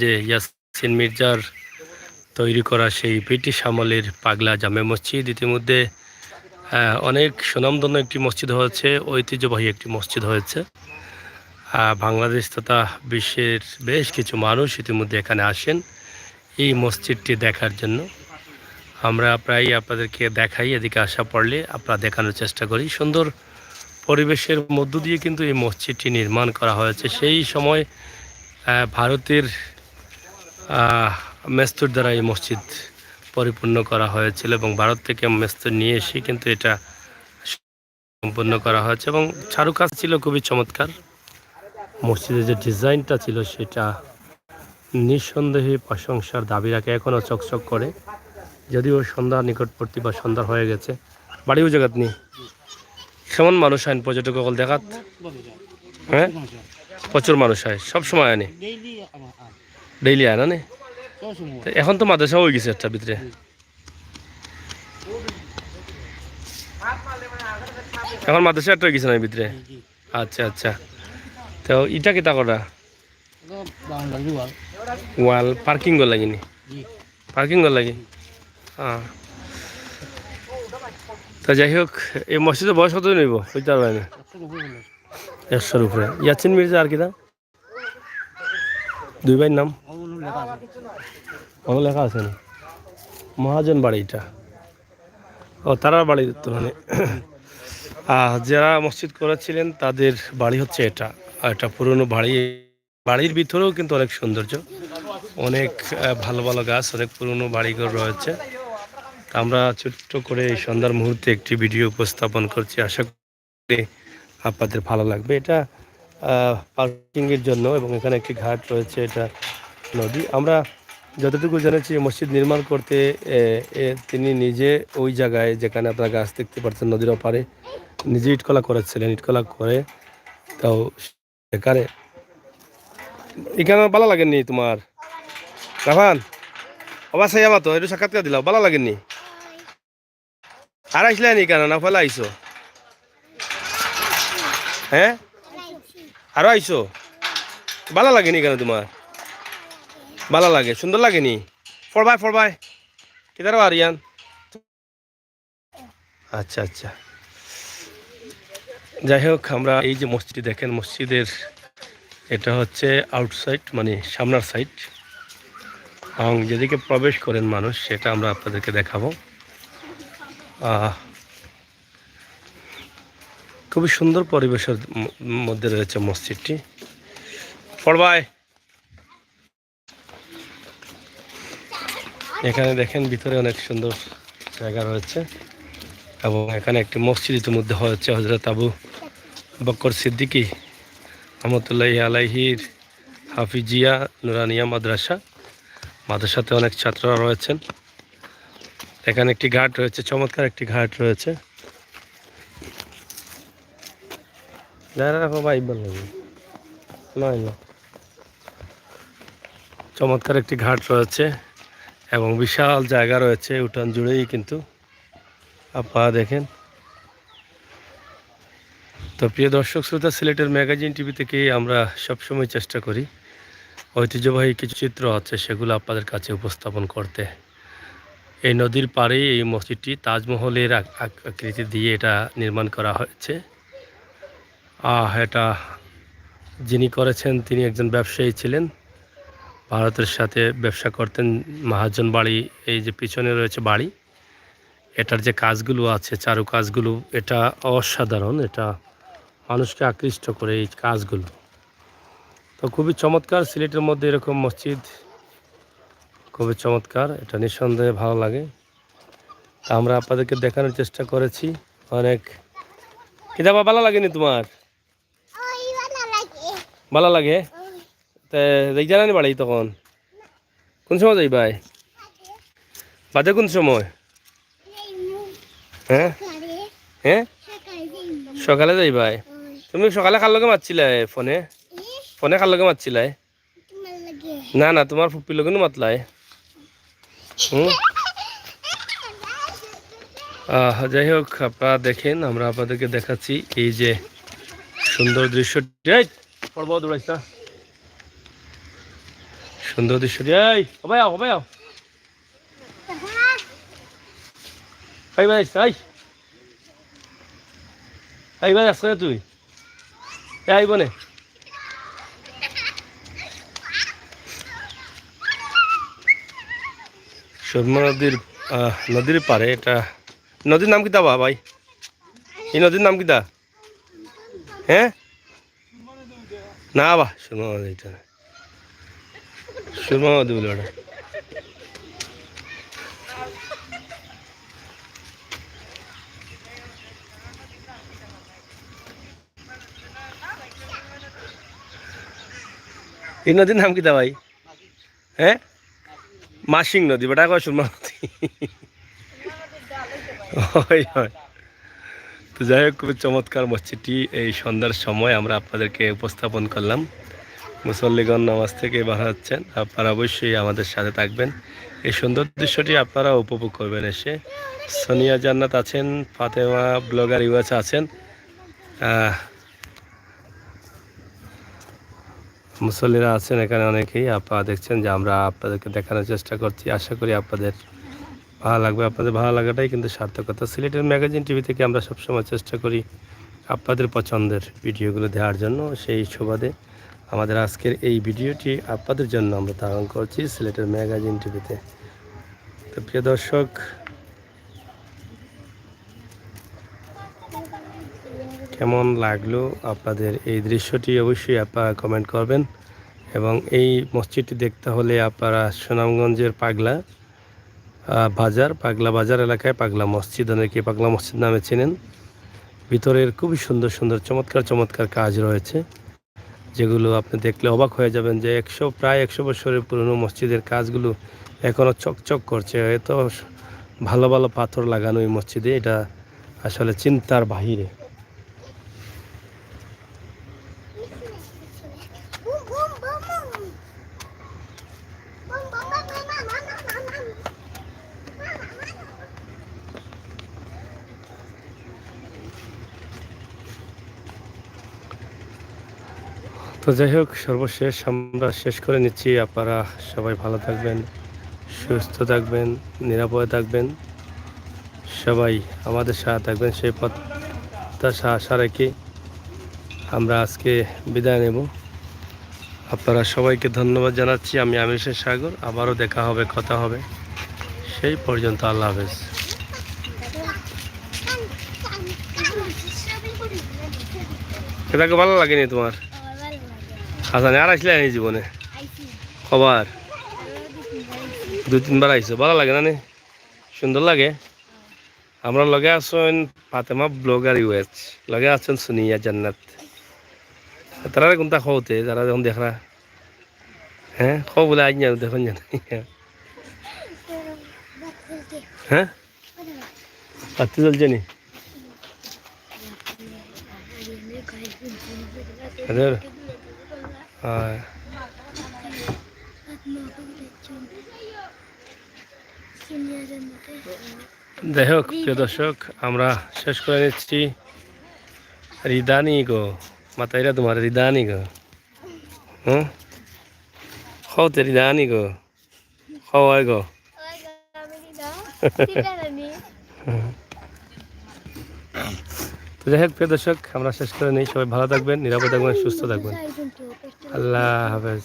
যে ইয়াসিন মির্জার তৈরি করা সেই ব্রিটিশ আমলের পাগলা জামে মসজিদ ইতিমধ্যে অনেক সুনামধন্য একটি মসজিদ হয়েছে, ঐতিহ্যবাহী একটি মসজিদ হয়েছে। বাংলাদেশ তথা বিশ্বের বেশ কিছু মানুষ ইতিমধ্যে এখানে আসেন এই মসজিদটি দেখার জন্য। আমরা প্রায় আপনাদেরকে দেখাই, এদিকে আসা পড়লে আপনারা দেখানোর চেষ্টা করি। সুন্দর পরিবেশের মধ্য দিয়ে কিন্তু এই মসজিদটি নির্মাণ করা হয়েছে। সেই সময় ভারতের মেস্তুর দ্বারা এই মসজিদ পরিপূর্ণ করা হয়েছিল এবং ভারত থেকে মেস্তুর নিয়ে এসে কিন্তু এটা সম্পূর্ণ করা হয়েছে এবং চারুকাজ ছিল খুবই চমৎকার। মসজিদের যে ডিজাইনটা ছিল সেটা নিঃসন্দেহে প্রশংসার দাবি রাখে, এখনও চকচক করে, যদিও সন্ধ্যা নিকটবর্তী বা সন্ধ্যা হয়ে গেছে। বাড়িও জায়গাত নেই, কেমন মানুষ আইন পর্যটক সকল দেখাত? হ্যাঁ, প্রচুর মানুষ হয়, সব সময় আনে, ডেইলি আয় না? এখন তো মাদ্রাসা হয়ে গেছে একটা ভিতরে, এখন মাদ্রাসা একটা হয়ে গেছে না ভিতরে? আচ্ছা আচ্ছা, তো ইটা কিতা করা ওয়াল পার্কিং কর লাগিনি? পার্কিং কর লাগি। হ্যাঁ, তা যাই হোক, এই মসজিদের বয়স কত নিব বুঝতে পারবে না? 100-র উপরে। ইয়াসিন মির্জা আর কিনা দুই ভাইয়ের নাম আমার লেখা আছে না? মহাজন বাড়ি এটা, ও তারার বাড়ি তো মানে যারা মসজিদ করেছিলেন তাদের বাড়ি হচ্ছে এটা। একটা পুরনো বাড়ি, বাড়ির ভিতরেও কিন্তু অনেক সৌন্দর্য, অনেক ভালো ভালো গাছ, অনেক পুরনো বাড়িঘর রয়েছে। আমরা ছোট্ট করে এই সন্ধ্যার মুহূর্তে একটি ভিডিও উপস্থাপন করছি, আশা করি আপনাদের ভালো লাগবে। এটা পার্কিংয়ের জন্য এবং এখানে একটি ঘাট রয়েছে, এটা নদী। আমরা যতটুকু জেনেছি মসজিদ নির্মাণ করতে তিনি নিজে ওই জায়গায় যেখানে আপনারা গাছ দেখতে পাচ্ছেন নদীর ওপারে নিজে ইটকলা করেছিলেন, ইটকলা করে তাও এখানে ভালো লাগেননি তোমার রাফান? অবা সাই তো একটু সাক্ষাৎকার দিলাম, ভালো লাগেননি? আর আসলে নি কেন না ফেলা আইসো? হ্যাঁ, আরো আইসো, ভালো লাগেনি কেন তোমার? ভালো লাগে, সুন্দর লাগেনি? ফরবাই ফরবাই কিদারও আরিয়ান। আচ্ছা আচ্ছা, যাই হোক, আমরা এই যে মসজিদ দেখেন, মসজিদের এটা হচ্ছে আউটসাইড মানে সামনার সাইড, এবং যেদিকে প্রবেশ করেন মানুষ সেটা আমরা আপনাদেরকে দেখাবো। খুবই সুন্দর পরিবেশের মধ্যে রয়েছে মসজিদটি। পড়বাই এখানে দেখেন ভিতরে অনেক সুন্দর জায়গা রয়েছে এবং এখানে একটি মসজিদ ইতিমধ্যে হয়েছে হযরত আবু বকর সিদ্দিকী রহমতুল্লাহ আলাইহির হাফিজিয়া নুরানিয়া মাদ্রাসা। মাদ্রাসাতে অনেক ছাত্ররা রয়েছেন। এখানে একটি ঘাট রয়েছে, চমৎকার একটি ঘাট রয়েছে। চমৎকার একটি ঘাট রয়েছে এবং বিশাল জায়গা রয়েছে উঠান জুড়েই, কিন্তু আপনারা দেখেন। তো প্রিয় দর্শক শ্রোতা, সিলেটের ম্যাগাজিন টিভি থেকে আমরা সবসময় চেষ্টা করি ঐতিহ্যবাহী কিছু চিত্র আছে সেগুলো আপনাদের কাছে উপস্থাপন করতে। এই নদীর পাড়েই এই মসজিদটি তাজমহলের আকৃতি দিয়ে এটা নির্মাণ করা হয়েছে। এটা যিনি করেছেন তিনি একজন ব্যবসায়ী ছিলেন, ভারতের সাথে ব্যবসা করতেন। মহাজন বাড়ি, এই যে পিছনে রয়েছে বাড়ি, এটার যে কাজগুলো আছে চারু কাজগুলো এটা অসাধারণ, এটা মানুষকে আকৃষ্ট করে এই কাজগুলো। তো খুবই চমৎকার, সিলেটের মধ্যে এরকম মসজিদ খুবই চমৎকার, এটা নিঃসন্দেহে ভালো লাগে। আমরা আপনাদেরকে দেখানোর চেষ্টা করেছি অনেক। কিতাবা ভালো লাগেনি তোমার? ভালো লাগে, তা দেখ জানানি বাড়ি তখন কোন সময় যাই ভাই? বাদে কোন সময়? হ্যাঁ হ্যাঁ, সকালে যাই ভাই। তুমি সকালে কার লগে মারছিলে ফোনে? ফোনে কার লগে মারছিলে? না না, তোমার ফুপির লগে মাতলাই। যাই হোক, আপনারা দেখেন, আমরা আপনাদেরকে দেখাচ্ছি এই যে সুন্দর দৃশ্যটি। সুন্দর দৃশ্যটি। এই সবাই আও, সবাই আও। এই ভাই, এই ভাই আসছে তুই আইব নে। সুরমা নদীর পারে এটা। নদীর নাম কিতা ভাই? এই নদীর নাম কিতা? হ্যাঁ না বা সুরমা নদী, এটা না, সুরমা নদী বলে ওটা। এই নদীর নাম কিতা ভাই? হ্যাঁ মাসিং নদী, বেটা কয় সুরমা নদী। হয় হয়। তো যাই হোক, খুবই চমৎকার মসজিদটি এই সন্ধ্যার সময় আমরা আপনাদেরকে উপস্থাপন করলাম। মুসল্লিগণ নামাজ থেকে বার হচ্ছেন, আপনারা অবশ্যই আমাদের সাথে থাকবেন। এই সুন্দর দৃশ্যটি আপনারা উপভোগ করবেন এসে। সোনিয়া জান্নাত আছেন, ফাতেমা ব্লগার ইউএস আছেন, মুসল্লিরা আছেন এখানে অনেকেই। আপনারা দেখছেন যে আমরা আপনাদেরকে দেখানোর চেষ্টা করছি। আশা করি আপনাদের ভালো লাগবে। আপনাদের ভালো লাগাটাই কিন্তু সার্থকতা। সিলেটের ম্যাগাজিন টিভি থেকে আমরা সবসময় চেষ্টা করি আপনাদের পছন্দের ভিডিওগুলো দেওয়ার জন্য। সেই সুবাদে আমাদের আজকের এই ভিডিওটি আপনাদের জন্য আমরা ধারণ করছি সিলেটের ম্যাগাজিন টিভিতে। তো প্রিয় দর্শক, কেমন লাগলো আপনাদের এই দৃশ্যটি অবশ্যই আপনারা কমেন্ট করবেন। এবং এই মসজিদটি দেখতে হলে আপনারা সুনামগঞ্জের পাগলা বাজার এলাকায় পাগলা মসজিদ, অনেকে পাগলা মসজিদ নামে চেনেন। ভিতরের খুবই সুন্দর সুন্দর চমৎকার কাজ রয়েছে, যেগুলো আপনি দেখলে অবাক হয়ে যাবেন যে প্রায় 100 বছরের পুরনো মসজিদের কাজগুলো এখনও চকচক করছে। এত ভালো ভালো পাথর লাগানো এই মসজিদে, এটা আসলে চিন্তার বাহিরে। তো যাই হোক, সর্বশেষ আমরা শেষ করে নিচ্ছি। আপনারা সবাই ভালো থাকবেন, সুস্থ থাকবেন, নিরাপদে থাকবেন, সবাই আমাদের সাথে থাকবেন, সেই প্রত্যাশা আশা রেখে আমরা আজকে বিদায় নেব। আপনারা সবাইকে ধন্যবাদ জানাচ্ছি। আমি আমির হোসেন সাগর। আবারও দেখা হবে, কথা হবে। সেই পর্যন্ত আল্লাহ হাফেজ। এটাকে ভালো লাগেনি তোমার? হাসানে আর আসলে এই জীবনে খবর 2-3 বার আইসো, ভালো লাগে না? সুন্দর লাগে। আমরা লগে আছেন ফাতেমা ব্লগার ইউএস, লগে আছেন সোনিয়া জান্নাত। তারা কোনটা খাওতে যারা যখন দেখরা, হ্যাঁ খাও বলে আজ না দেখুন জান। হ্যাঁ বাতি চলছে নি? হ্যাঁ, যাই হোক প্রিয় দর্শক, আমরা শেষ করে নিচ্ছি। রিদানি গো মাতাইরা, তোমার রিদানি গো, হ্যাঁ খাওতে রিদানি গো, খাওয়াই গো। তো যাই হোক প্রিয় দর্শক, আমরা শেষ করে নিই। সবাই ভালো থাকবেন, নিরাপদ থাকবেন, সুস্থ থাকবেন। আল্লাহ হাফেজ।